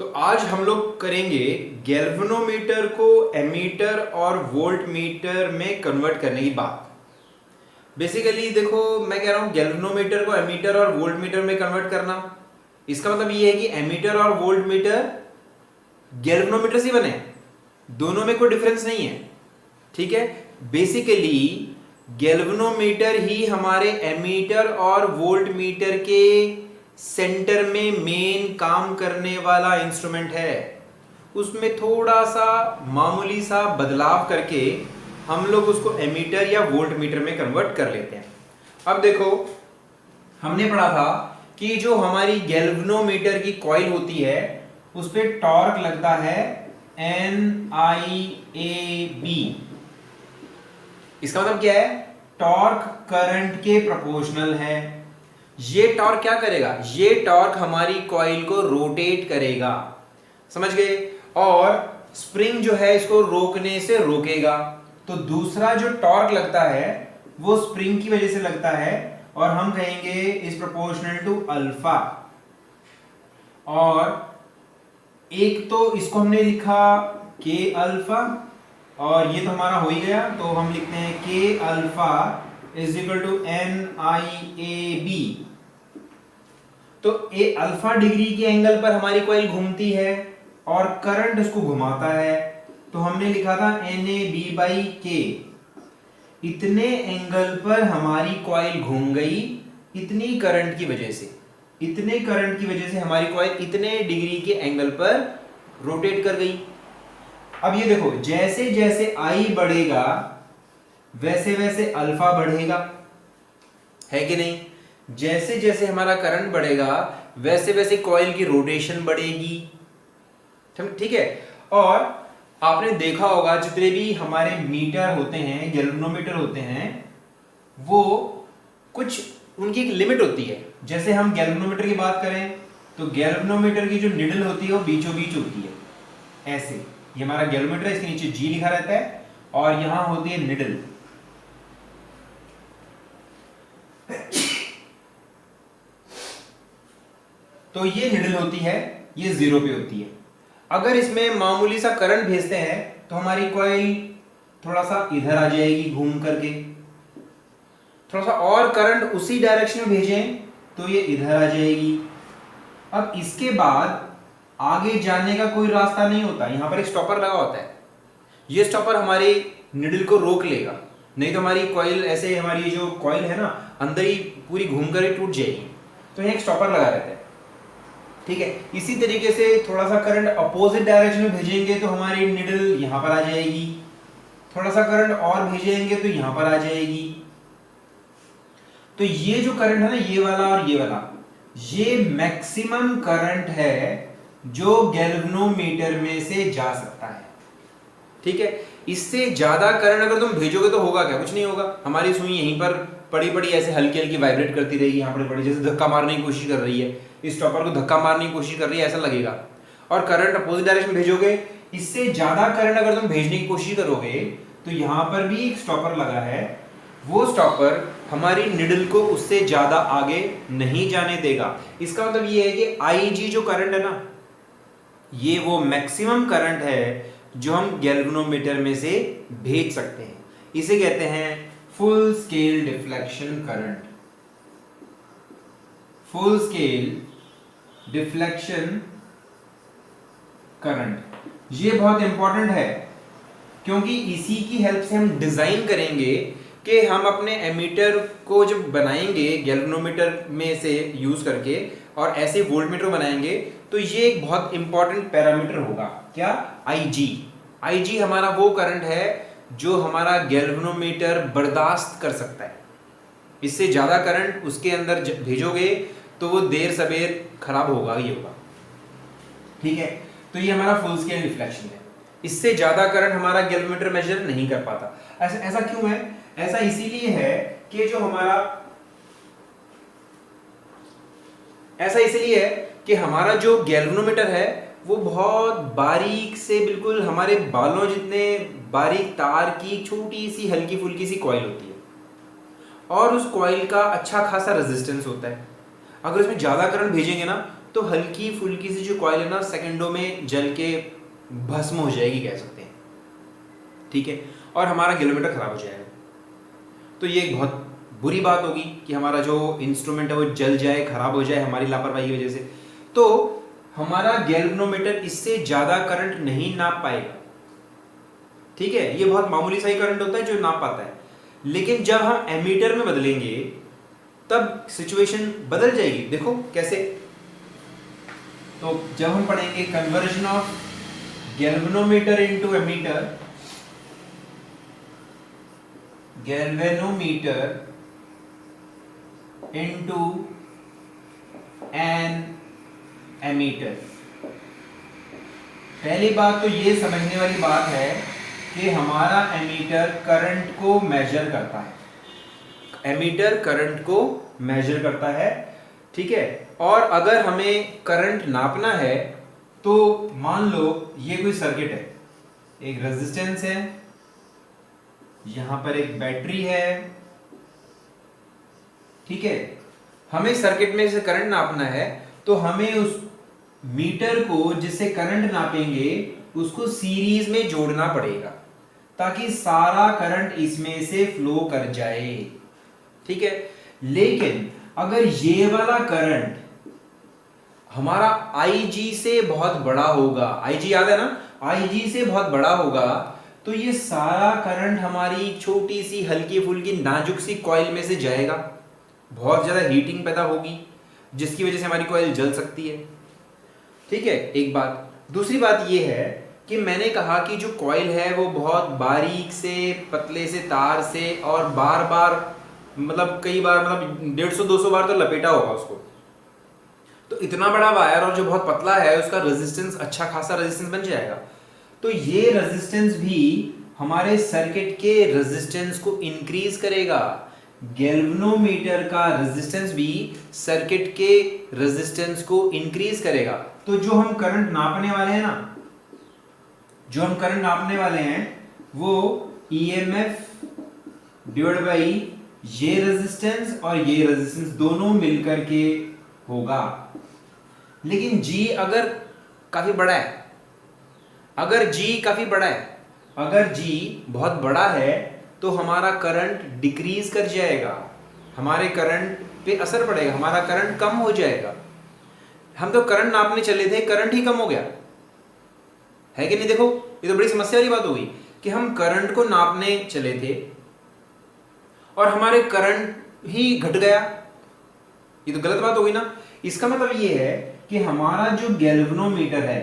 तो आज हम लोग करेंगे गैल्वेनोमीटर को एमीटर और वोल्टमीटर में कन्वर्ट करने की बात। बेसिकली देखो, मैं कह रहा हूं गैल्वेनोमीटर को एमीटर और वोल्टमीटर में कन्वर्ट करना, इसका मतलब ये है कि एमीटर और वोल्टमीटर गैल्वेनोमीटर से बने, दोनों में कोई डिफरेंस नहीं है। ठीक है, बेसिकली गैल्वेनोमीटर ही हमारे एमीटर और वोल्टमीटर के सेंटर में मेन काम करने वाला इंस्ट्रूमेंट है। उसमें थोड़ा सा मामूली सा बदलाव करके हम लोग उसको एमीटर या वोल्टमीटर में कन्वर्ट कर लेते हैं। अब देखो, हमने पढ़ा था कि जो हमारी गैल्वेनोमीटर की कॉइल होती है उस पे टॉर्क लगता है NIAB। इसका मतलब क्या है? टॉर्क करंट के प्रोपोर्शनल है। ये टॉर्क क्या करेगा? ये टॉर्क हमारी कॉइल को रोटेट करेगा, समझ गए? और स्प्रिंग जो है इसको रोकने से रोकेगा। तो दूसरा जो टॉर्क लगता है वो स्प्रिंग की वजह से लगता है और हम कहेंगे इज प्रोपोर्शनल टू अल्फा। और एक तो इसको हमने लिखा के अल्फा और ये तो हमारा हो ही गया, तो हम लिखते हैं के alpha is equal to NIAB। तो ए अल्फा डिग्री के एंगल पर हमारी कॉइल घूमती है और करंट उसको घुमाता है, तो हमने लिखा था NAB/K। इतने एंगल पर हमारी कॉइल घूम गई, इतनी करंट की वजह से, इतने करंट की वजह से हमारी कॉइल इतने डिग्री के एंगल पर रोटेट कर गई। अब ये देखो, जैसे जैसे I बढ़ेगा वैसे वैसे अल्फा बढ़ेगा, है कि नहीं? जैसे जैसे हमारा करंट बढ़ेगा वैसे वैसे कॉइल की रोटेशन बढ़ेगी। ठीक है। और आपने देखा होगा जितने भी हमारे मीटर होते हैं, गैल्वेनोमीटर होते हैं, वो कुछ उनकी एक लिमिट होती है। जैसे हम गैल्वेनोमीटर की बात करें तो गैल्वेनोमीटर की जो निडल होती है वो बीचों बीच होती है, ऐसे। ये हमारा गैल्वेनोमीटर है, इसके नीचे G लिखा रहता है और यहां होती है निडल। तो ये निडल होती है, ये 0 पे होती है। अगर इसमें मामूली सा करंट भेजते हैं तो हमारी कॉइल थोड़ा सा इधर आ जाएगी घूम करके, थोड़ा सा और करंट उसी डायरेक्शन में भेजें तो ये इधर आ जाएगी। अब इसके बाद आगे जाने का कोई रास्ता नहीं होता, यहां पर एक स्टॉपर लगा होता है। ये स्टॉपर हमारी निडल को रोक लेगा, नहीं तो हमारी कॉइल ऐसे, हमारी जो कॉइल है ना अंदर ही पूरी घूम कर टूट जाएगी। तो यहाँ एक स्टॉपर लगा रहता है। ठीक है, इसी तरीके से थोड़ा सा करंट अपोजिट डायरेक्शन में भेजेंगे तो हमारी निडल यहां पर आ जाएगी, थोड़ा सा करंट और भेजेंगे तो यहां पर आ जाएगी। तो ये जो करंट है ना, ये वाला और ये वाला, ये मैक्सिमम करंट है जो गैल्वेनोमीटर में से जा सकता है। ठीक है, इससे ज्यादा करंट अगर तुम भेजोगे तो होगा क्या? कुछ नहीं होगा। हमारी सुई यहीं पर पड़ी पड़ी ऐसे हल्की हल्की वाइब्रेट करती रहेगी, यहाँ पड़ी पड़ी, जैसे धक्का मारने की कोशिश कर रही है, इस स्टॉपर को धक्का मारने की कोशिश कर रही है, ऐसा लगेगा। और करंट अपोजिट डायरेक्शन भेजोगे, इससे ज्यादा करंट अगर तुम भेजने की कोशिश करोगे तो यहाँ पर भी एक स्टॉपर लगा है, वो स्टॉपर हमारी निडल को उससे ज्यादा आगे नहीं जाने देगा। इसका मतलब ये है कि IG जो करंट है ना, ये वो मैक्सिमम करंट है जो हम गैल्वेनोमीटर में से भेज सकते हैं। इसे कहते हैं full scale deflection current. Full scale deflection current ये बहुत इंपॉर्टेंट है, क्योंकि इसी की हेल्प से हम डिजाइन करेंगे कि हम अपने एमीटर को जब बनाएंगे गैल्वेनोमीटर में से यूज करके और ऐसे वोल्टमीटर बनाएंगे तो ये एक बहुत इंपॉर्टेंट पैरामीटर होगा। क्या? IG हमारा वो करंट है जो हमारा गैल्वेनोमीटर बर्दाश्त कर सकता है। इससे ज्यादा करंट उसके अंदर भेजोगे तो वो देर सबेर खराब होगा ही होगा। ठीक है, तो ये हमारा फुल स्केल डिफ्लेक्शन है। इससे ज्यादा करंट हमारा गैल्वेनोमीटर मेजर नहीं कर पाता। ऐसा क्यों है? ऐसा इसीलिए है कि जो हमारा, ऐसा इसलिए है कि हमारा जो गैल्वेनोमीटर है वो बहुत बारीक से, बिल्कुल हमारे बालों जितने बारीक तार की छोटी सी हल्की फुल्की सी कॉइल होती है, और उस कॉइल का अच्छा खासा रेजिस्टेंस होता है। अगर इसमें ज्यादा करंट भेजेंगे ना तो हल्की फुल्की सी जो कॉइल है ना सेकंडों में जल के भस्म हो जाएगी कह सकते हैं, ठीक है, और हमारा गैल्वेनोमीटर खराब हो जाएगा। तो ये एक बहुत बुरी बात होगी कि हमारा जो इंस्ट्रूमेंट है वो जल जाए, खराब हो जाए हमारी लापरवाही की वजह से। तो हमारा गैल्वेनोमीटर इससे ज्यादा करंट नहीं नाप पाएगा, ठीक है, ये बहुत मामूली सा ही करंट होता है जो नाप पाता है। लेकिन जब हम एमीटर में बदलेंगे तब सिचुएशन बदल जाएगी। देखो कैसे, तो जब हम पढ़ेंगे conversion of galvanometer into ammeter, galvanometer into an ammeter. पहली बात तो ये समझने वाली बात है कि हमारा एमीटर करंट को मेजर करता है, एमीटर करंट को मेजर करता है, ठीक है। और अगर हमें करंट नापना है तो मान लो ये कोई सर्किट है, एक रेजिस्टेंस है, यहां पर एक बैटरी है, ठीक है। हमें सर्किट में से करंट नापना है तो हमें उस मीटर को जिससे करंट नापेंगे उसको सीरीज में जोड़ना पड़ेगा ताकि सारा करंट इसमें से फ्लो कर जाए, ठीक है। लेकिन अगर ये वाला करंट हमारा IG से बहुत बड़ा होगा, IG याद है ना, IG से बहुत बड़ा होगा, तो ये सारा करंट हमारी छोटी सी हल्की फुल्की नाजुक सी कॉइल में से जाएगा, बहुत ज्यादा हीटिंग पैदा होगी जिसकी वजह से हमारी कॉइल जल सकती है, ठीक है, एक बात। दूसरी बात ये है कि मैंने कहा कि जो कॉइल है वो बहुत बारीक से पतले से तार से और बार बार मतलब कई बार मतलब 150-200 बार तो लपेटा होगा उसको, तो इतना बड़ा वायर और जो बहुत पतला है उसका रेजिस्टेंस अच्छा खासा रेजिस्टेंस बन जाएगा। तो ये रेजिस्टेंस भी हमारे सर्किट के रेजिस्टेंस को इंक्रीज करेगा, गैल्वेनोमीटर का रेजिस्टेंस भी सर्किट के रेजिस्टेंस को इंक्रीज करेगा। तो जो हम करंट नापने वाले हैं ना, जो हम करंट नापने वाले हैं वो EMF डिवाइड बाई ये रेजिस्टेंस और ये रेजिस्टेंस दोनों मिलकर के होगा। लेकिन G अगर काफी बड़ा है, अगर G काफी बड़ा है, अगर G बहुत बड़ा है तो हमारा करंट डिक्रीज कर जाएगा, हमारे करंट पे असर पड़ेगा, हमारा करंट कम हो जाएगा। हम तो करंट नापने चले थे, करंट ही कम हो गया है कि नहीं। देखो ये तो बड़ी समस्या वाली बात हो गई कि हम करंट को नापने चले थे और हमारे करंट ही घट गया, ये तो गलत बात हो गई ना। इसका मतलब ये है कि हमारा जो गैल्वेनोमीटर है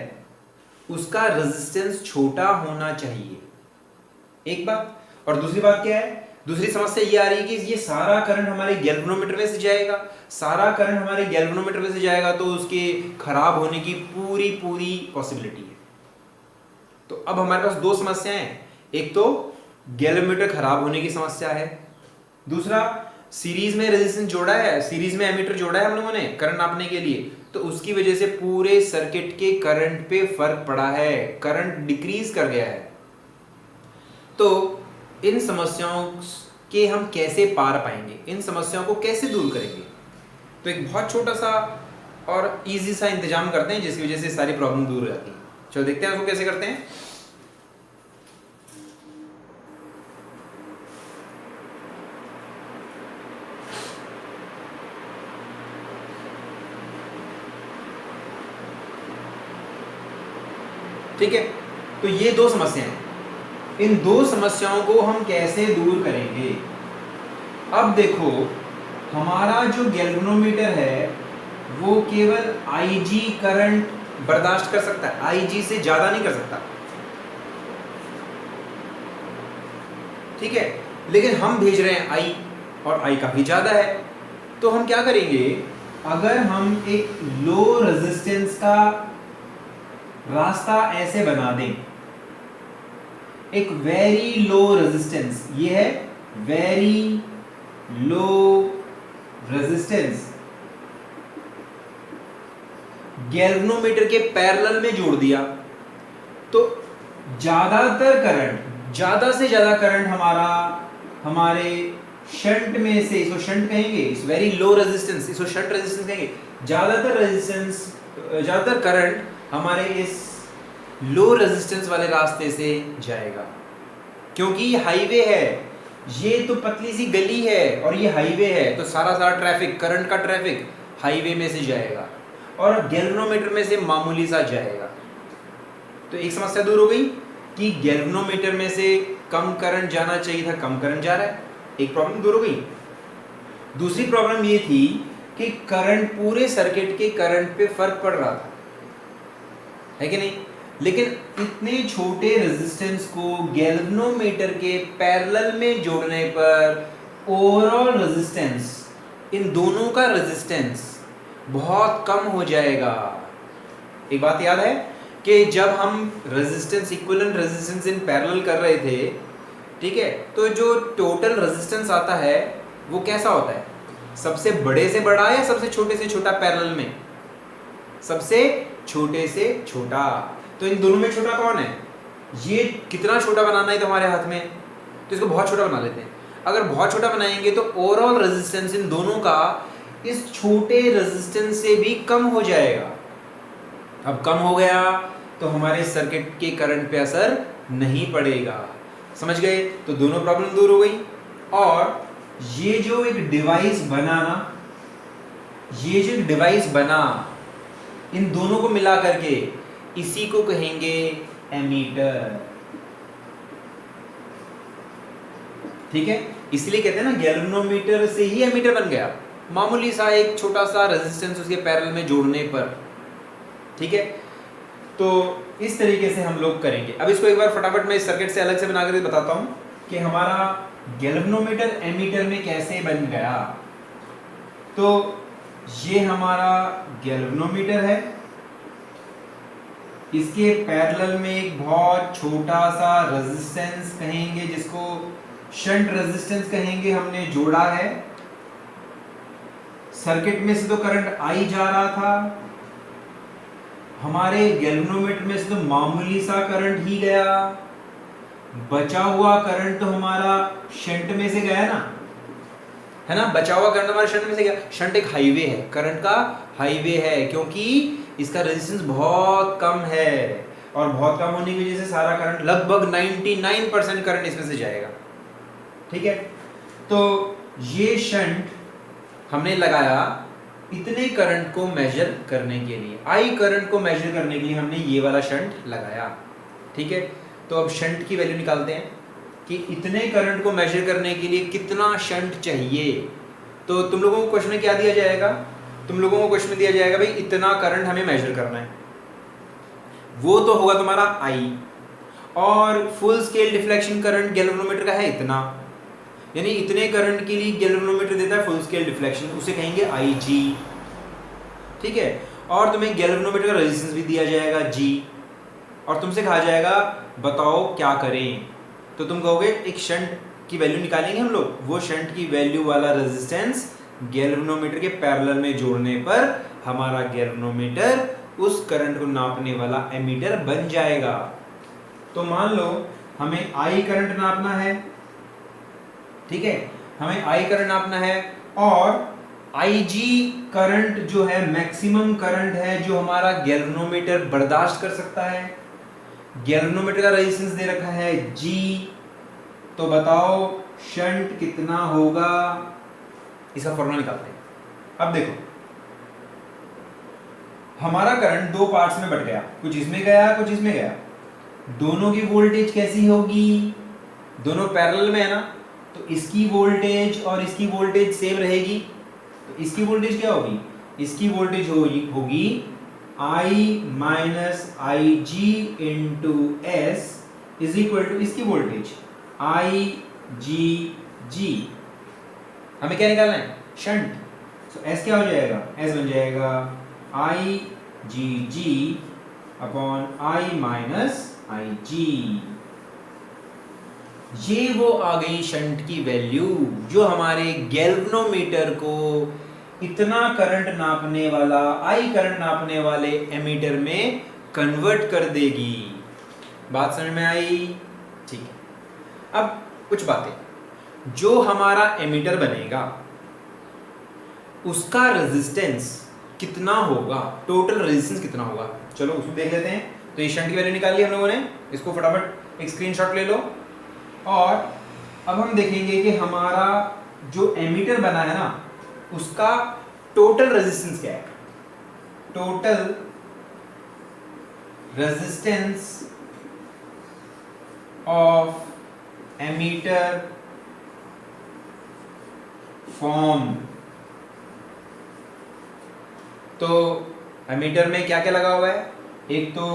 उसका रेजिस्टेंस छोटा होना चाहिए, एक बात। और दूसरी बात क्या है, दूसरी समस्या ये आ रही है कि ये सारा करंट हमारे गैल्वेनोमीटर में से जाएगा, सारा करंट हमारे गैल्वेनोमीटर में से जाएगा तो उसके खराब होने की पूरी पॉसिबिलिटी है। तो अब हमारे पास दो समस्याएं हैं, एक तो गैल्वेनोमीटर खराब होने की समस्या है, दूसरा सीरीज में रेजिस्टेंस जोड़ा है, सीरीज में एमीटर जोड़ा है हम लोगों ने करंट नापने के लिए, तो उसकी वजह से पूरे सर्किट के करंट पे फर्क पड़ा है, करंट डिक्रीज कर गया है। तो इन समस्याओं के हम कैसे पार पाएंगे, इन समस्याओं को कैसे दूर करेंगे? तो एक बहुत छोटा सा और इजी सा इंतजाम करते हैं जिसकी वजह से सारी प्रॉब्लम दूर हो जाती है। चलो देखते हैं उसको कैसे करते हैं। ठीक है, तो ये दो समस्याएं, इन दो समस्याओं को हम कैसे दूर करेंगे? अब देखो हमारा जो गैल्वेनोमीटर है वो केवल IG करंट बर्दाश्त कर सकता है, IG से ज्यादा नहीं कर सकता, ठीक है। लेकिन हम भेज रहे हैं I और I काफी ज्यादा है, तो हम क्या करेंगे, अगर हम एक लो रेजिस्टेंस का रास्ता ऐसे बना दें, एक वेरी लो रेजिस्टेंस, ये है वेरी लो रेजिस्टेंस, गैल्वेनोमीटर के पैरेलल में जोड़ दिया, तो ज्यादातर करंट, ज्यादा से ज्यादा करंट हमारे शंट में से, इसको शंट कहेंगे, इस वेरी लो रेजिस्टेंस इसको शंट रेजिस्टेंस कहेंगे, ज्यादातर रेजिस्टेंस तो ज़्यादातर करंट हमारे इस लो रेजिस्टेंस वाले रास्ते से जाएगा, क्योंकि हाईवे है, ये तो पतली सी गली है और ये हाईवे है, तो सारा ट्रैफिक, करंट का ट्रैफिक हाईवे में से जाएगा और गैल्वेनोमीटर में से मामूली सा जाएगा। तो एक समस्या दूर हो गई कि गैल्वेनोमीटर में से कम करंट जाना चाहिए था, कम करंट जा रहा है, एक प्रॉब्लम दूर हो गई। दूसरी प्रॉब्लम ये थी कि करंट, पूरे सर्किट के करंट पे फर्क पड़ रहा था, है कि नहीं? लेकिन इतने छोटे रेजिस्टेंस को गैल्वेनोमीटर के पैरेलल में जोड़ने पर ओवरऑल रेजिस्टेंस, इन दोनों का रेजिस्टेंस बहुत कम हो जाएगा। एक बात याद है कि जब हम resistance, equivalent resistance in parallel कर रहे थे, ठीक है, तो जो टोटल रेजिस्टेंस आता है वो कैसा होता है? सबसे बड़े से बड़ा या सबसे छोटे से छोटा पैरेलल में? सबसे छोटे से छोटा। तो इन दोनों में छोटा कौन है? ये कितना छोटा बनाना है तुम्हारे हाथ में, तो इसको बहुत छोटा बना लेते हैं। अगर बहुत छोटा बनाएंगे तो ओवरऑल रेजिस्टेंस इन दोनों का इस छोटे रेजिस्टेंस से भी कम हो जाएगा। अब कम हो गया तो हमारे सर्किट के करंट पे असर नहीं पड़ेगा। समझ गए? तो दोनों प्रॉब्लम दूर हो गई। और ये जो एक डिवाइस बना ना, ये जो डिवाइस बना, इन दोनों को मिला करके इसी को कहेंगे एमीटर। ठीक है, इसलिए कहते हैं ना गैल्वेनोमीटर से ही एमीटर बन गया, मामूली सा एक छोटा सा रेजिस्टेंस उसके पैरेलल में जोड़ने पर। ठीक है, तो इस तरीके से हम लोग करेंगे। अब इसको एक बार फटाफट मैं इस सर्किट से अलग से बना कर बताता हूं कि हमारा गैल्वेनोमीटर एमीटर में कैसे बन गया। तो ये हमारा गैल्वेनोमीटर है, इसके पैरेलल में एक बहुत छोटा सा रेजिस्टेंस कहेंगे, जिसको शंट रेजिस्टेंस कहेंगे, हमने जोड़ा है। सर्किट में से तो करंट आई जा रहा था, हमारे गैल्वेनोमीटर में से तो मामूली सा करंट ही गया, बचा हुआ करंट तो हमारा शंट में से गया ना, है ना? बचा हुआ करंट हमारे शंट में से गया। शंट एक हाईवे है, करंट का हाईवे है, क्योंकि इसका रेजिस्टेंस बहुत कम है और बहुत कम होने की वजह से सारा करंट, लगभग 99% करंट इसमें से जाएगा। ठीक है, तो ये शंट हमने लगाया इतने करंट को मेजर करने के लिए, आई करंट को मेजर करने के लिए हमने ये वाला शंट लगाया। ठीक है, तो अब शंट की वैल्यू निकालते हैं कि इतने करंट को मेजर करने के लिए कितना शंट चाहिए। तो तुम लोगों को क्वेश्चन में क्या दिया जाएगा? तुम लोगों को क्वेश्चन में दिया जाएगा भाई इतना करंट हमें मेजर करना है, वो तो होगा तुम्हारा आई, और full scale deflection current galvanometer का है इतना, यानी इतने करंट के लिए गैल्वेनोमीटर देता है फुल स्केल डिफ्लेक्शन, उसे कहेंगे आई जी। ठीक है, और तुम्हें गैल्वेनोमीटर का रेजिस्टेंस भी दिया जाएगा जी, और तुमसे कहा जाएगा बताओ क्या करें। तो तुम कहोगे एक शंट की वैल्यू निकालेंगे हम लोग, वो शंट की वैल्यू वाला रेजिस्टेंस गैल्वेनोमीटर के पैरेलल में जोड़ने पर हमारा गैल्वेनोमीटर उस करंट को नापने वाला एमीटर बन जाएगा। तो मान लो हमें आई करंट नापना है, ठीक है, हमें आई करंट नापना है, और आई जी करंट जो है मैक्सिमम करंट है जो हमारा गैल्वेनोमीटर बर्दाश्त कर सकता है। गैल्वेनोमीटर का रेजिस्टेंस दे रखा है जी, तो बताओ शंट कितना होगा, इसका फॉर्मूला निकालते हैं। अब देखो हमारा करंट दो पार्ट्स में बट गया, कुछ इसमें गया कुछ इसमें गया, दोनों की वोल्टेज कैसी होगी? दोनों पैरेलल में है ना, तो इसकी वोल्टेज और इसकी वोल्टेज सेम रहेगी। तो इसकी वोल्टेज क्या होगी? इसकी वोल्टेज होगी I minus I G into S is equal to इसकी वोल्टेज आई जी जी। हमें क्या निकालना है? शंट। सो एस क्या हो जाएगा? एस बन जाएगा आई G ji upon I minus I जी। ये वो आ गई शंट की वैल्यू जो हमारे गैल्वेनोमीटर को इतना करंट नापने वाला, आई करंट नापने वाले एमीटर में कन्वर्ट कर देगी। बात समझ में आई? ठीक है, अब कुछ बातें, जो हमारा एमीटर बनेगा उसका रेजिस्टेंस कितना होगा, टोटल रेजिस्टेंस कितना होगा। चलो उसको देख लेते हैं। तो ये शंट की वैल्यू निकाल ली हम लोगों ने, इसको फटाफट एक स्क्रीनशॉट ले लो। और अब हम देखेंगे कि हमारा जो एमीटर बना है ना उसका टोटल रेजिस्टेंस क्या है। Total resistance of ammeter form. तो एमीटर में क्या क्या लगा हुआ है, एक तो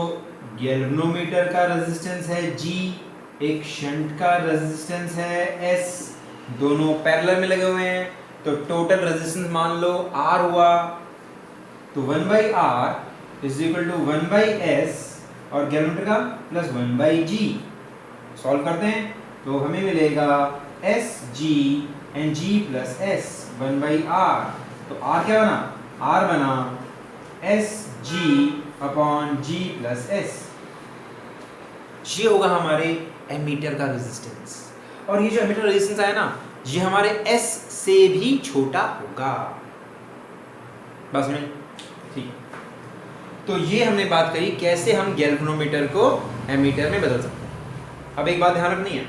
गैल्वेनोमीटर का रेजिस्टेंस है G, एक शंट का रेजिस्टेंस है S, दोनों पैरेलल में लगे हुए हैं। तो टोटल रेजिस्टेंस मान लो R हुआ, तो 1/R is equal to 1/S और गैल्वेनोमीटर का प्लस 1/G। सॉल्व करते हैं तो हमें मिलेगा SG and G plus S 1/R। तो R क्या बना, R बना SG upon G plus S। ये होगा हमारे एमीटर का रेजिस्टेंस। और ये जो एमीटर रेजिस्टेंस आया ना ये हमारे S से भी छोटा होगा। बस में ठीक। तो ये हमने बात करी कैसे हम गैल्वेनोमीटर को एमीटर में बदल सकते हैं। अब एक बात ध्यान रखनी है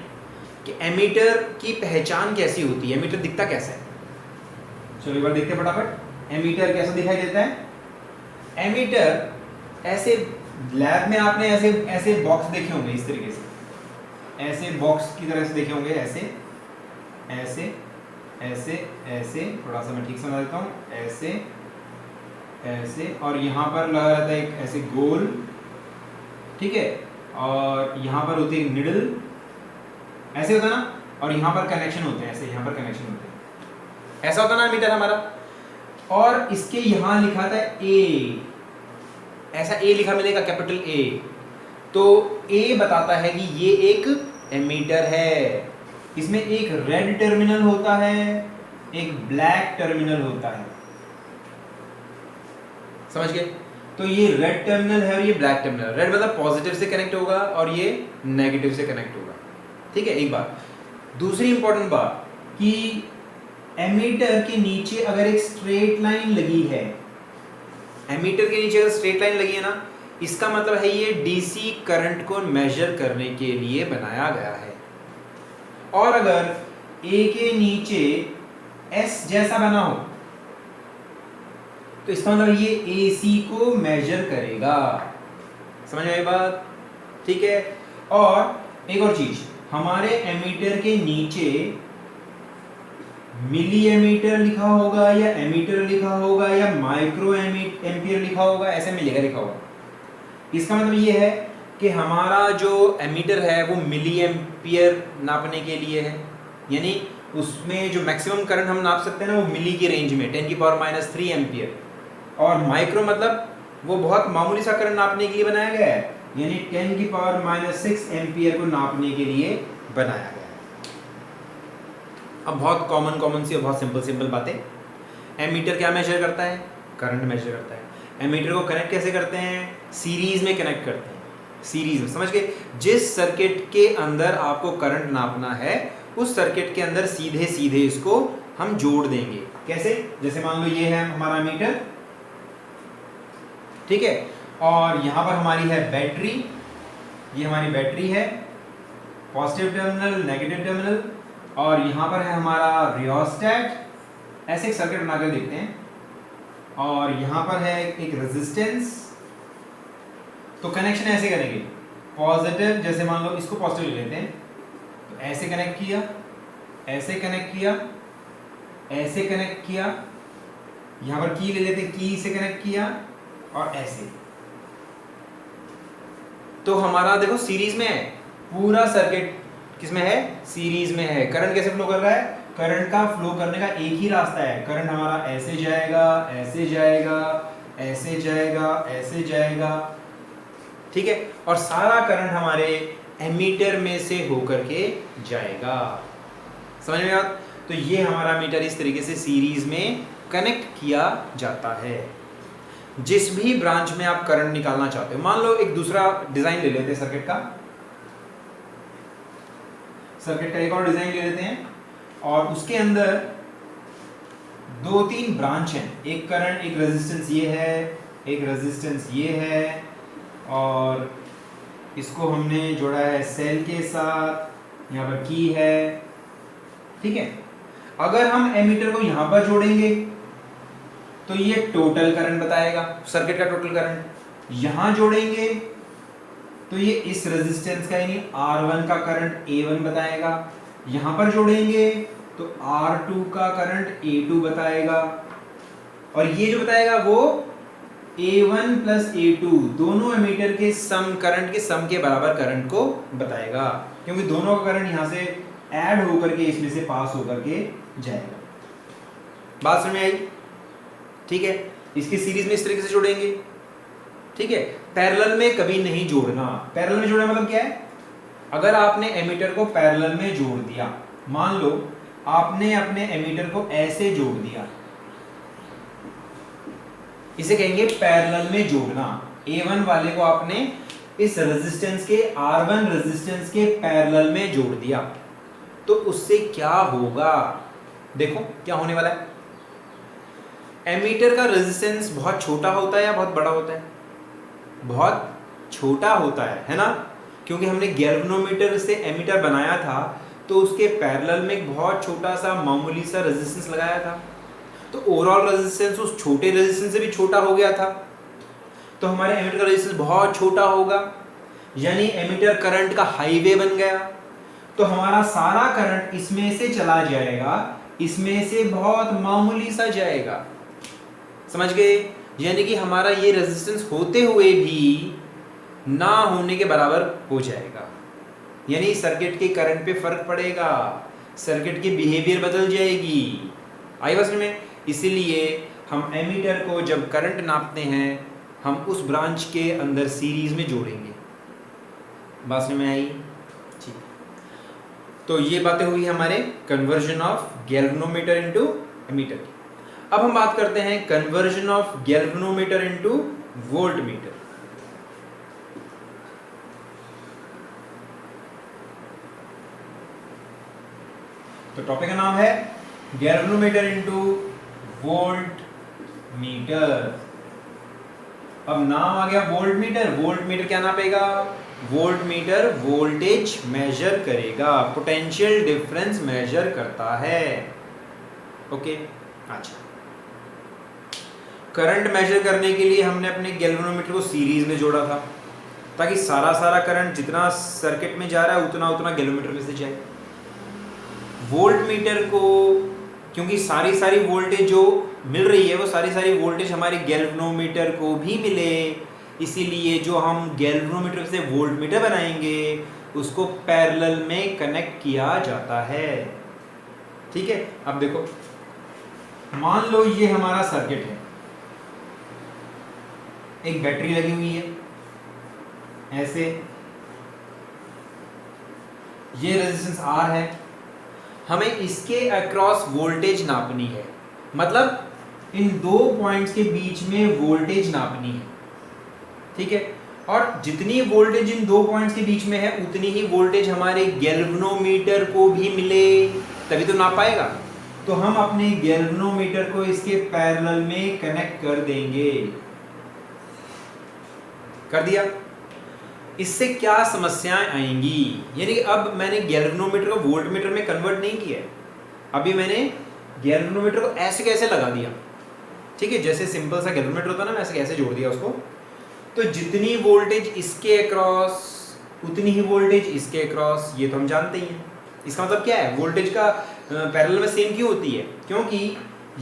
कि एमीटर की पहचान कैसी होती है, एमीटर दिखता कैसा है। चलो एक बार देखते हैं फटाफट एमीटर कैसा दिखाई देता है। एमीटर ऐसे लैब में आपने ऐसे ऐसे बॉक्स देखे होंगे, इस तरीके से ऐसे बॉक्स की तरह से देखे होंगे, ऐसे ऐसे ऐसे ऐसे, थोड़ा सा मैं ठीक समझा देता हूँ, ऐसे ऐसे, और यहाँ पर लगा रहता है एक ऐसे गोल, ठीक है, और यहाँ पर होती है निडल, ऐसे होता है ना, और यहाँ पर कनेक्शन होते हैं, ऐसे यहाँ पर कनेक्शन होते हैं, ऐसा होता है ना मीटर हमारा। और इसके यहाँ लिखा था ए, ऐसा ए लिखा मिलेगा, कैपिटल ए। तो ए बताता है कि ये एक एमीटर है। इसमें एक रेड टर्मिनल होता है, एक ब्लैक टर्मिनल होता है, समझ गए। तो ये रेड टर्मिनल है और ये ब्लैक टर्मिनल। रेड मतलब पॉजिटिव से कनेक्ट होगा और ये नेगेटिव से कनेक्ट होगा, ठीक है। एक बात, दूसरी इंपॉर्टेंट बात कि एमीटर के नीचे अगर एक स्ट्रेट लाइन लगी है, एमीटर के नीचे अगर स्ट्रेट लाइन लगी है ना, इसका मतलब है ये डीसी करंट को मेजर करने के लिए बनाया गया है। और अगर ए के नीचे एस जैसा बना हो तो इसका मतलब ये एसी को मेजर करेगा, समझ में आई बात, ठीक है। और एक और चीज, हमारे एमीटर के नीचे मिली एमीटर लिखा होगा या एमीटर लिखा होगा या माइक्रो एम्पियर लिखा होगा, ऐसे मिलेगा लिखा होगा। इसका मतलब ये है कि हमारा जो एमीटर है वो मिली एम्पियर नापने के लिए है, यानी उसमें जो मैक्सिमम करंट हम नाप सकते हैं ना वो मिली की रेंज में 10⁻³ एम्पियर। और माइक्रो मतलब वो बहुत मामूली सा करंट नापने के लिए बनाया गया है, यानी 10⁻6 एम्पियर को नापने के लिए बनाया गया है। अब बहुत कॉमन सी और बहुत सिंपल बातें। एमीटर क्या मेजर करता है, करंट मेजर करता है। एमीटर को कनेक्ट कैसे करते हैं, सीरीज में कनेक्ट करते हैं, सीरीज में, समझ गए। जिस सर्किट के अंदर आपको करंट नापना है उस सर्किट के अंदर सीधे सीधे इसको हम जोड़ देंगे। कैसे, जैसे मान लो ये है हमारा मीटर, ठीक है, और यहां पर हमारी है बैटरी, ये हमारी बैटरी है, पॉजिटिव टर्मिनल नेगेटिव टर्मिनल, और यहां पर है हमारा रियोस्टेट। ऐसे एक सर्किट बनाकर देखते हैं। और यहां पर है एक रेजिस्टेंस। तो कनेक्शन ऐसे करेंगे, पॉजिटिव, जैसे मान लो इसको पॉजिटिव ले लेते हैं, तो ऐसे कनेक्ट किया, ऐसे कनेक्ट किया, ऐसे कनेक्ट किया, यहां पर की ले लेते हैं, की से कनेक्ट किया, और ऐसे। तो हमारा देखो सीरीज में है, पूरा सर्किट किसमें है, सीरीज में है। करंट कैसे फ्लो कर रहा है, करंट का फ्लो करने का एक ही रास्ता है, करंट हमारा ऐसे जाएगा, ऐसे जाएगा, ऐसे जाएगा, ऐसे जाएगा, ठीक है। और सारा करंट हमारे एमीटर में से होकर के जाएगा, समझ में आया। तो ये हमारा मीटर इस तरीके से सीरीज में कनेक्ट किया जाता है। जिस भी ब्रांच में आप करंट निकालना चाहते हो, मान लो एक दूसरा डिजाइन ले लेते हैं सर्किट का, सर्किट का एक और डिजाइन ले लेते हैं, और उसके अंदर दो तीन ब्रांच हैं, एक करंट, एक रेजिस्टेंस ये है, एक रेजिस्टेंस ये है, और इसको हमने जोड़ा है सेल के साथ, यहाँ पर की है, ठीक है। अगर हम एमीटर को यहाँ पर जोड़ेंगे तो ये टोटल करंट बताएगा, सर्किट का टोटल करंट। यहाँ जोड़ेंगे तो ये इस रेजिस्टेंस का यानी R1 का करंट A1 बताएगा। यहाँ पर जोड़ेंगे तो R2 का करंट A2 बताएगा, और ये जो बताएगा वो A1 प्लस A2 दोनों एमीटर के सम, करंट के सम के बराबर करंट को बताएगा, क्योंकि दोनों का करंट यहाँ से ऐड होकर के इसमें से पास होकर के जाएगा। बात समझ में आई? ठीक है, इसकी सीरीज में इस तरीके से जोड़ेंगे, ठीक है। पैरेलल में कभी नहीं जोड़ना। पैरेलल में जोड़ना मतलब क्या है? अगर आपने एमीटर को पैरेलल में जोड़ दिया, मान लो आपने अपने एमीटर को ऐसे जोड़ दिया, इसे कहेंगे पैरेलल में जोड़ना। A1 वाले को आपने इस रेजिस्टेंस के, R1 रेजिस्टेंस के पैरेलल में जोड़ दिया, तो उससे क्या होगा? देखो क्या होने वाला है। एमीटर का रेजिस्टेंस बहुत छोटा होता है या बहुत बड़ा होता है? बहुत छोटा होता है ना, क्योंकि हमने गैल्वेनोमीटर से एमीटर बनाया था तो उसके पैरेलल में एक बहुत छोटा सा मामूली सा रेजिस्टेंस लगाया था, तो ओवरऑल रेजिस्टेंस उस छोटे रेजिस्टेंस से भी छोटा हो गया था, तो हमारे एमीटर का रेजिस्टेंस बहुत छोटा होगा, यानी एमीटर करंट का हाईवे बन गया। तो हमारा सारा करंट इसमें से चला जाएगा, इसमें से बहुत मामूली सा जाएगा, समझ गए? यानी कि हमारा ये रेजिस्टेंस होते हुए भी ना होने के बराबर हो जाएगा, यानी सर्किट के करंट पे फर्क पड़ेगा, सर्किट की बिहेवियर बदल जाएगी। आई बात में? इसीलिए हम एमीटर को जब करंट नापते हैं हम उस ब्रांच के अंदर सीरीज में जोड़ेंगे। बात में आई? ठीक। तो ये बातें हुई हमारे conversion of galvanometer into ammeter की। अब हम बात करते हैं conversion of galvanometer into voltmeter. तो टॉपिक का नाम है गैल्वेनोमीटर इनटू वोल्टमीटर। अब नाम आ गया वोल्टमीटर। वोल्टमीटर क्या नापेगा? वोल्टमीटर वोल्टेज मेजर करेगा, पोटेंशियल डिफरेंस मेजर करता है। ओके, अच्छा। करंट मेजर करने के लिए हमने अपने गैल्वेनोमीटर को सीरीज में जोड़ा था, ताकि सारा करंट जितना सर्किट में जा रहा है उतना उतना गैल्वेनोमीटर में से जाए। वोल्टमीटर को क्योंकि सारी वोल्टेज जो मिल रही है वो सारी वोल्टेज हमारे गैल्वेनोमीटर को भी मिले, इसीलिए जो हम गैल्वेनोमीटर से वोल्टमीटर बनाएंगे उसको पैरेलल में कनेक्ट किया जाता है। ठीक है, अब देखो, मान लो ये हमारा सर्किट है, एक बैटरी लगी हुई है ऐसे, ये रेजिस्टेंस R है, हमें इसके अक्रॉस वोल्टेज नापनी है, मतलब इन दो पॉइंट्स के बीच में वोल्टेज नापनी है। ठीक है, और जितनी वोल्टेज इन दो पॉइंट्स के बीच में है उतनी ही वोल्टेज हमारे गैल्वेनोमीटर को भी मिले, तभी तो नाप पाएगा। तो हम अपने गैल्वेनोमीटर को इसके पैरेलल में कनेक्ट कर देंगे। कर दिया। इससे क्या समस्याएं आएंगी? यानी कि अब मैंने गैल्वेनोमीटर को वोल्टमीटर में कन्वर्ट नहीं किया है, अभी मैंने गैल्वेनोमीटर को ऐसे कैसे लगा दिया। ठीक है, जैसे सिंपल सा गैल्वेनोमीटर होता है ना, वैसे कैसे जोड़ दिया उसको। तो जितनी वोल्टेज इसके अक्रॉस उतनी ही वोल्टेज इसके अक्रॉस, ये तो हम जानते ही हैं। इसका मतलब क्या है? वोल्टेज का पैरेलल में सेम क्यों होती है? क्योंकि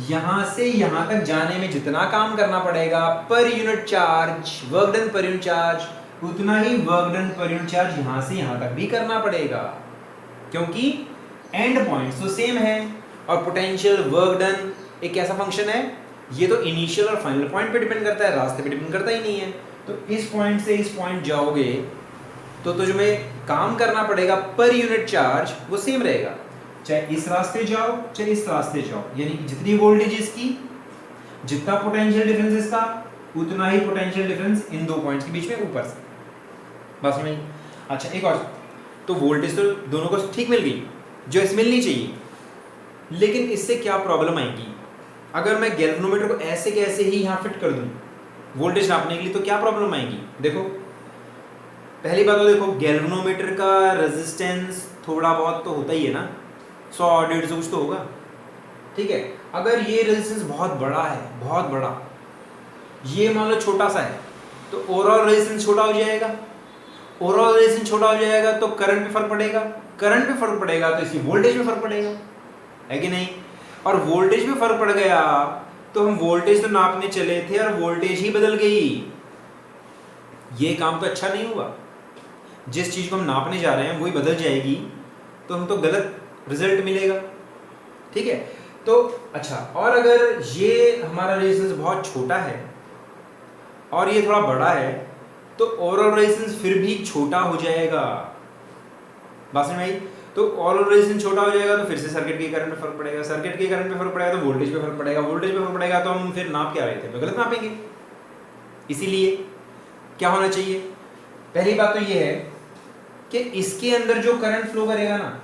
यहां से यहां तक जाने में जितना काम करना पड़ेगा per unit charge, work done per unit charge, उतना ही work done per unit charge यहां से यहां तक भी करना पड़ेगा, क्योंकि एंड पॉइंट्स तो सेम है। और पोटेंशियल वर्क डन एक ऐसा फंक्शन है, ये तो इनिशियल और फाइनल पॉइंट पे डिपेंड करता है, रास्ते पे डिपेंड करता ही नहीं है। तो इस पॉइंट से इस पॉइंट जाओगे तो जो में काम करना पड़ेगा पर यूनिट चार्ज वो सेम रहेगा, चाहे इस रास्ते जाओ चाहे इस रास्ते जाओ। यानी कि जितनी वोल्टेज इसकी, जितना पोटेंशियल डिफरेंस इसका, उतना ही पोटेंशियल डिफरेंस इन दो पॉइंट्स के बीच में ऊपर से। बस में। अच्छा, एक और, तो वोल्टेज तो दोनों को ठीक मिल गई जो इस मिलनी चाहिए, लेकिन इससे क्या प्रॉब्लम आएगी? अगर मैं गैल्वेनोमीटर को ऐसे के ऐसे ही यहाँ फिट कर दूँ वोल्टेज नापने के लिए, तो क्या प्रॉब्लम आएगी? देखो, पहली बात तो देखो, गैल्वेनोमीटर का रेजिस्टेंस थोड़ा बहुत तो होता ही है ना, 100-150 कुछ तो होगा, ठीक है। अगर ये रेजिस्टेंस बहुत बड़ा है, बहुत बड़ा, ये मान लो छोटा सा है, तो ओवरऑल रेजिस्टेंस छोटा हो जाएगा। ओवरऑल रेजिस्टेंस छोटा हो जाएगा तो करंट पे फर्क पड़ेगा, करंट पे फर्क पड़ेगा तो इसकी वोल्टेज में फर्क पड़ेगा, है कि नहीं? और वोल्टेज में फर्क पड़ गया तो हम वोल्टेज तो नापने चले थे और वोल्टेज ही बदल गई, ये काम तो अच्छा नहीं हुआ। जिस चीज को हम नापने जा रहे हैं वही बदल जाएगी तो हम तो गलत रिजल्ट मिलेगा, ठीक है। तो अच्छा, और अगर ये हमारा रेजिस्टेंस बहुत छोटा है और ये थोड़ा बड़ा है तो ओवरऑल रेजिस्टेंस फिर भी छोटा हो जाएगा, बात समझ में आई? तो ओवरऑल रेजिस्टेंस छोटा हो जाएगा तो फिर से सर्किट के करंट पे फर्क पड़ेगा, सर्किट के करंट पे फर्क पड़ेगा तो वोल्टेज पे फर्क पड़ेगा, वोल्टेज पे फर्क पड़ेगा तो हम फिर नाप क्या रहे थे, तो गलत नापेंगे। इसीलिए क्या होना चाहिए? पहली बात तो ये है कि इसके अंदर जो करंट फ्लो करेगा ना,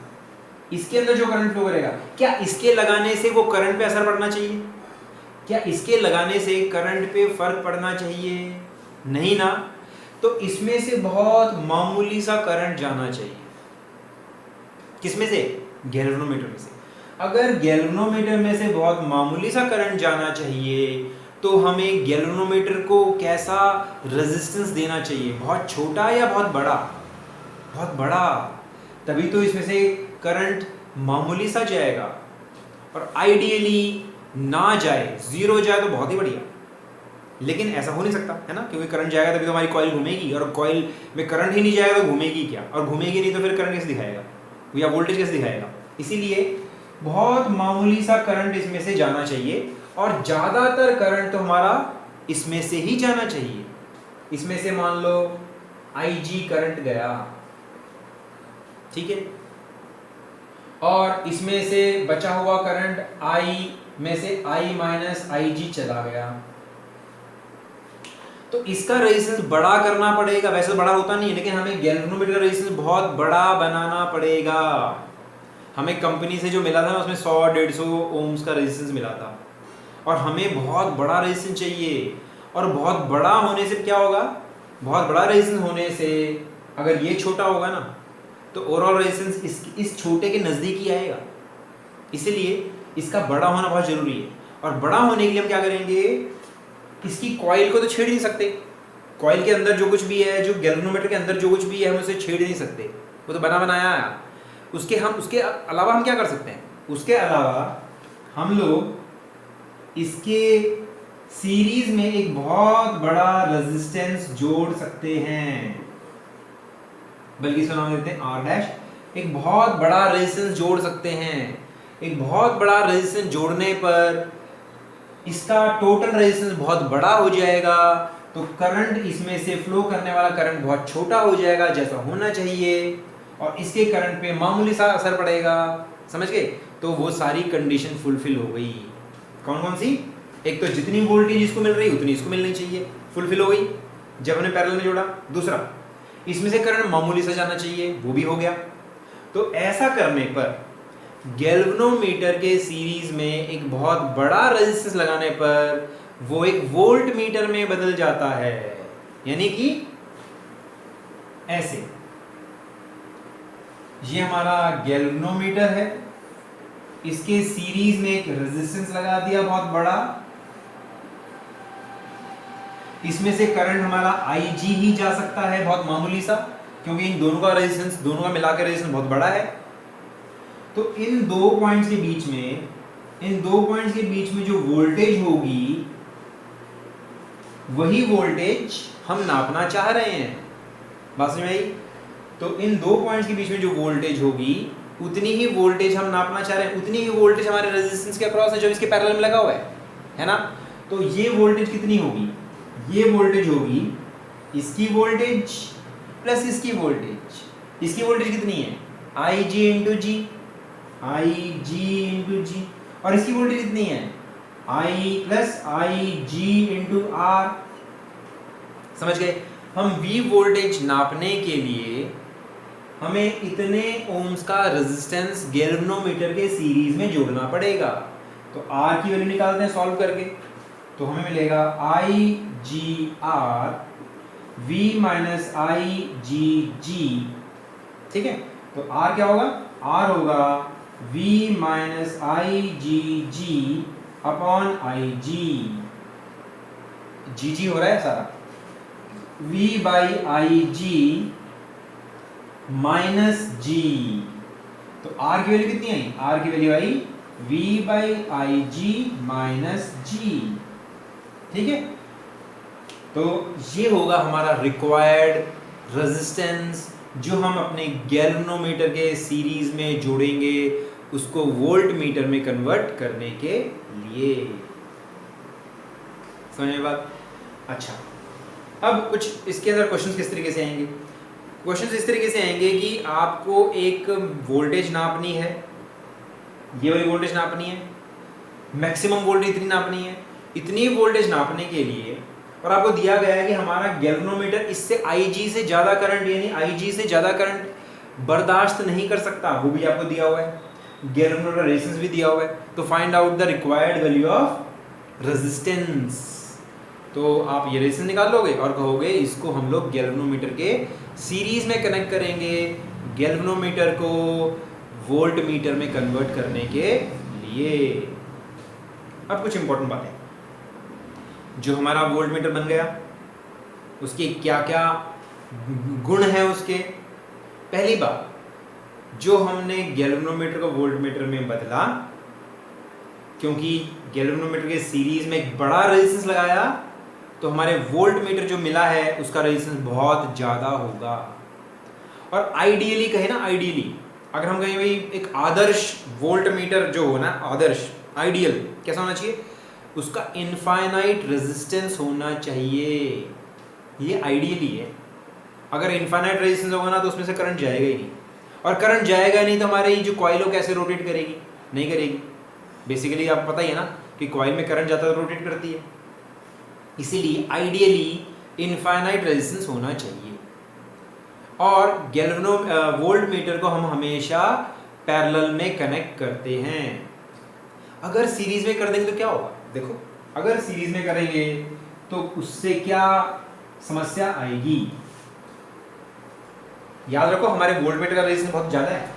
इसके अंदर जो करंट फ्लो करेगा, क्या इसके लगाने से वो करंट पे असर पड़ना चाहिए? क्या इसके लगाने से करंट पे फर्क पड़ना चाहिए? नहीं ना। तो इसमें से बहुत मामूली सा करंट जाना चाहिए। किसमें से? गैल्वेनोमीटर में से। अगर गैल्वेनोमीटर में से बहुत मामूली सा करंट जाना चाहिए तो हमें गैल्वेनोमीटर को कैसा रेजिस्टेंस देना चाहिए? बहुत छोटा या बहुत बड़ा? बहुत बड़ा, तभी तो इसमें से करंट मामूली सा जाएगा। और आइडियली ना जाए, जीरो जाए तो बहुत ही बढ़िया, लेकिन ऐसा हो नहीं सकता, है ना, क्योंकि करंट जाएगा तभी तो हमारी कॉइल घूमेगी, और कॉइल में करंट ही नहीं जाएगा तो घूमेगी क्या? और घूमेगी नहीं तो फिर करंट कैसे दिखाएगा या वोल्टेज कैसे दिखाएगा? इसीलिए बहुत मामूली सा करंट इसमें से जाना चाहिए, और ज़्यादातर करंट तो हमारा इसमें से ही जाना चाहिए। इसमें से मान लो IG करंट गया, ठीक है, और इसमें से बचा हुआ करंट I में से I माइनस IG चला गया, तो इसका रेजिस्टेंस बड़ा करना पड़ेगा। वैसे बड़ा होता नहीं है, लेकिन हमें गैल्वेनोमीटर का रेजिस्टेंस बहुत बड़ा बनाना पड़ेगा। हमें कंपनी से जो मिला था उसमें 100-150 ओम्स का रेजिस्टेंस मिला था, और हमें बहुत बड़ा रेजिस्टेंस चाहिए। और बहुत बड़ा होने से क्या होगा? बहुत बड़ा रेजिस्टेंस होने से अगर ये छोटा होगा ना तो ओवरऑल रेजिस्टेंस इस छोटे के नज़दीक ही आएगा। इसीलिए इसका बड़ा होना बहुत ज़रूरी है। और बड़ा होने के लिए हम क्या करेंगे? इसकी कॉइल को तो छेड़ नहीं सकते, कॉइल के अंदर जो कुछ भी है, जो गैल्वेनोमीटर के अंदर जो कुछ भी है, हम उसे छेड़ नहीं सकते, वो तो बना बनाया है। उसके अलावा हम क्या कर सकते हैं? उसके अलावा हम लोग इसके सीरीज में एक बहुत बड़ा रेजिस्टेंस जोड़ सकते हैं, बल्कि इसका नाम देते हैं R'। एक बहुत बड़ा रेजिस्टेंस जोड़ सकते हैं। एक बहुत बड़ा रेजिस्टेंस जोड़ने पर इसका टोटल रेजिस्टेंस बहुत बड़ा हो जाएगा, तो करंट इसमें से फ्लो करने वाला करंट बहुत छोटा हो जाएगा, जैसा होना चाहिए, और इसके करंट पे मामूली सा असर पड़ेगा। समझ गए? तो वो सारी कंडीशन फुलफिल हो गई। कौन कौन सी? एक तो जितनी वोल्टेज इसको मिल रही उतनी इसको मिलनी चाहिए, फुलफिल हो गई जब हमने पैरेलल में जोड़ा। दूसरा, इसमें से करंट मामूली सा जाना चाहिए, वो भी हो गया। तो ऐसा करने पर गैल्वेनोमीटर के सीरीज में एक बहुत बड़ा रेजिस्टेंस लगाने पर वो एक वोल्ट मीटर में बदल जाता है, यानी कि ऐसे। ये हमारा गैल्वेनोमीटर है, इसके सीरीज में एक रेजिस्टेंस लगा दिया बहुत बड़ा, इसमें से करंट हमारा IG ही जा सकता है, बहुत मामूली सा, क्योंकि इन दोनों का रेजिस्टेंस, दोनों का मिलाकर रेजिस्टेंस बहुत बड़ा है। तो इन दो पॉइंट्स के बीच में जो वोल्टेज होगी वही वोल्टेज हम नापना चाह रहे हैं। बात समझ में आई? तो इन दो पॉइंट्स के बीच में जो वोल्टेज होगी उतनी ही वोल्टेज हम नापना चाह रहे हैं, उतनी ही वोल्टेज हमारे रेजिस्टेंस के अक्रॉस है जो इसके पैरेलल में लगा हुआ है ना। तो ये वोल्टेज कितनी होगी? ये वोल्टेज होगी इसकी वोल्टेज प्लस इसकी वोल्टेज। इसकी वोल्टेज कितनी है? IG इंटू जी, IG इंटू जी। और इसकी वोल्टेज कितनी है? I plus IG into R। समझ गए? हम V वोल्टेज नापने के लिए हमें इतने ओम्स का रेजिस्टेंस गैल्वेनोमीटर के सीरीज में जोड़ना पड़ेगा। तो R की वैल्यू निकालते हैं सॉल्व करके, तो हमें मिलेगा IGR V माइनस IGG, ठीक है। तो R क्या होगा, R होगा V minus IGG upon IG, GG हो रहा है सारा, V by IG minus G। तो R की वैल्यू कितनी आई, R की value I V by IG minus G, ठीक है। तो ये होगा हमारा रिक्वायर्ड रेजिस्टेंस जो हम अपने गैल्वेनोमीटर के सीरीज में जोड़ेंगे उसको वोल्ट मीटर में कन्वर्ट करने के लिए। समझ में बात? अच्छा, अब कुछ इसके अंदर क्वेश्चंस किस तरीके से आएंगे। क्वेश्चंस इस तरीके से आएंगे कि आपको एक वोल्टेज नापनी है, ये वाली वोल्टेज नापनी है, मैक्सिमम वोल्टेज इतनी नापनी है, इतनी वोल्टेज नापने के लिए, और आपको दिया गया है कि हमारा गैल्वेनोमीटर इससे IG से ज़्यादा करंट यानी IG से ज़्यादा करंट बर्दाश्त नहीं कर सकता, वो भी आपको दिया हुआ है, गैल्वेनोमीटर रेजिस्टेंस भी दिया हुआ है। तो find out the required value of resistance. तो आप ये रेजिस्टेंस निकाल लोगे और कहोगे इसको हम लोग गैल्वेनोमीटर के सीरीज में कनेक्ट करेंगे गैल्वेनोमीटर को वोल्ट मीटर में कन्वर्ट करने के लिए। अब कुछ इंपॉर्टेंट बातें, जो हमारा वोल्ट मीटर बन गया उसके क्या क्या गुण है उसके। पहली बात, जो हमने गैल्वेनोमीटर को वोल्ट मीटर में बदला, क्योंकि गैल्वेनोमीटर के सीरीज में एक बड़ा रेजिस्टेंस लगाया तो हमारे वोल्ट मीटर जो मिला है उसका रेजिस्टेंस बहुत ज़्यादा होगा। और आइडियली कहे ना, आइडियली अगर हम कहें भाई एक आदर्श वोल्ट मीटर जो हो ना, आदर्श आइडियल कैसा होना चाहिए, उसका इनफाइनाइट रेजिस्टेंस होना चाहिए, ये आइडियली है। अगर इनफाइनाइट रेजिस्टेंस होगा ना तो उसमें से करंट जाएगा ही नहीं, और करंट जाएगा नहीं तो हमारे ये जो कॉइल हो कैसे रोटेट करेगी, नहीं करेगी। बेसिकली आपको पता ही है ना कि कॉइल में करंट जाता है तो रोटेट करती है, इसीलिए आइडियली इनफाइनाइट रेजिस्टेंस होना चाहिए। और वोल्ट मीटर को हम हमेशा पैरेलल में कनेक्ट करते हैं। अगर सीरीज में कर देंगे तो क्या होगा, देखो अगर सीरीज में करेंगे तो उससे क्या समस्या आएगी। याद रखो हमारे वोल्ट मीटर का रेजिस्टेंस बहुत ज्यादा है,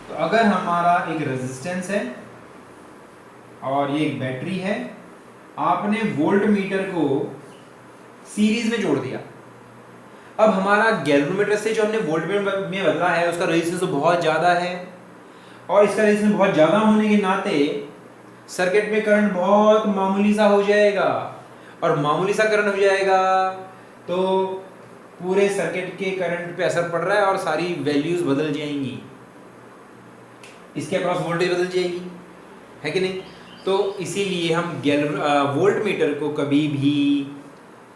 तो अगर हमारा एक रेजिस्टेंस है और ये एक बैटरी है, आपने वोल्ट मीटर को सीरीज में जोड़ दिया, अब हमारा गैल्वेनोमीटर से जो हमने वोल्ट मीटर में बदला है उसका रेजिस्टेंस तो बहुत ज्यादा है, और इसका रेजिस्टेंस बहुत ज्यादा होने के नाते सर्किट में करंट बहुत मामूली सा हो जाएगा, और मामूली सा करंट हो जाएगा तो पूरे सर्किट के करंट पे असर पड़ रहा है और सारी वैल्यूज बदल जाएंगी, इसके अक्रॉस वोल्टेज बदल जाएगी, है कि नहीं। तो इसीलिए हम वोल्ट मीटर को कभी भी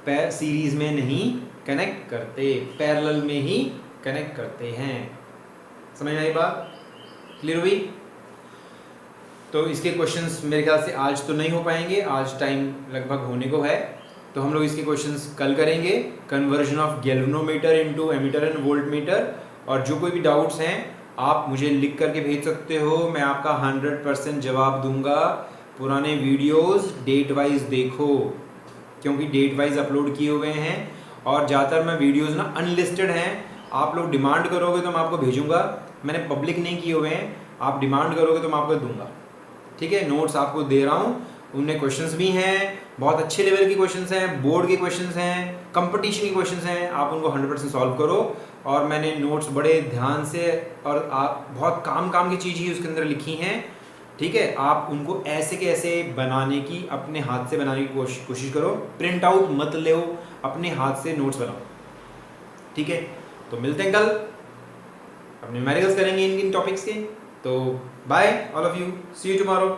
सीरीज में नहीं कनेक्ट करते, पैरेलल में ही कनेक्ट करते हैं। समझ में आई बात, क्लियर हुई। तो इसके क्वेश्चंस मेरे ख्याल से आज तो नहीं हो पाएंगे, आज टाइम लगभग होने को है, तो हम लोग इसके क्वेश्चंस कल करेंगे, conversion of galvanometer into ammeter and voltmeter. और जो कोई भी डाउट्स हैं आप मुझे लिख करके भेज सकते हो, मैं आपका 100% जवाब दूंगा। पुराने वीडियोस डेट वाइज देखो, क्योंकि डेट वाइज अपलोड किए हुए हैं, और ज़्यादातर मैं वीडियोस ना अनलिस्टेड हैं, आप लोग डिमांड करोगे तो मैं आपको भेजूंगा, मैंने पब्लिक नहीं किए हुए हैं, आप डिमांड करोगे तो मैं आपको दूंगा, ठीक है। नोट्स आपको दे रहा हूँ, उनमें क्वेश्चंस भी हैं, बहुत अच्छे लेवल के क्वेश्चंस हैं, बोर्ड के क्वेश्चंस हैं, कंपटीशन के क्वेश्चंस हैं, आप उनको 100% सॉल्व करो। और मैंने नोट्स बड़े ध्यान से और आप बहुत काम की चीज़ ही उसके अंदर लिखी हैं, ठीक है। आप उनको ऐसे के ऐसे बनाने की, अपने हाथ से बनाने की कोशिश करो, प्रिंट आउट मत लो, अपने हाथ से नोट्स बनाओ, ठीक है। तो मिलते हैं कल, अपने न्यूमेरिकल्स करेंगे इन टॉपिक्स के। तो bye all of you, see you tomorrow.